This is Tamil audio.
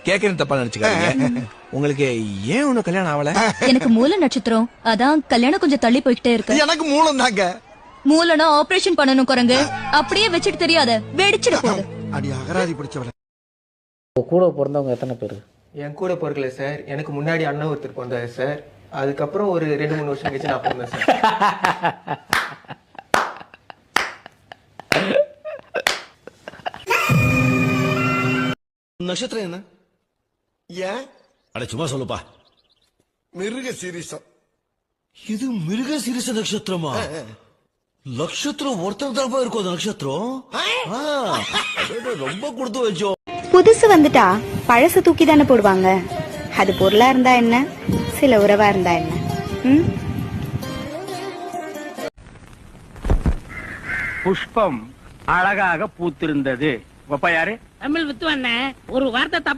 கேக்குறேன் தப்பா நினைச்சுக்காதீங்க. உங்களுக்கு ஏன் ஒண்ணு கல்யாணம் ஆகல? எனக்கு மூல நட்சத்திரம், அதான் கல்யாணம் கொஞ்சம் தள்ளி போய்கிட்டே இருக்கு. எனக்கு மூலம் தாங்க. மூலனா ஆபரேஷன் பண்ணனும் குரங்கு. அப்படியே வச்சிட்டு தெரியாத வெடிச்சிட போகுது. அடி அகராதி பிடிச்சவள. கூட பிறந்தவங்க எத்தனை பேர்? என் கூட பிறக்கல சார். எனக்கு முன்னாடி அண்ணன் ஒருத்தர் பிறந்தாரு சார். அதுக்கப்புறம் ஒரு 2-3 வருஷம் கழிச்சு நான் பிறந்தேன் சார். நட்சத்திரம் என்ன? ஏன் அட சும்மா சொல்லுப்பா. மிருக சீரிசம். இது மிருக சீரிச நட்சத்திரமா? நட்சத்திரம் ஒருத்தர் தான் இருக்கும். அந்த நட்சத்திரம் ரொம்ப கொடுத்து வச்சோம். புதுசு வந்துட்டா பழசு தூக்கி தானே போடுவாங்க. அது பொருளா இருந்தா என்ன, சில உறவா இருந்தா என்ன? புஷ்பம் அழகாக பூத்திருந்தது. யாரு? தமிழ் வித்துவண்ண ஒரு வார்த்தை தப்பா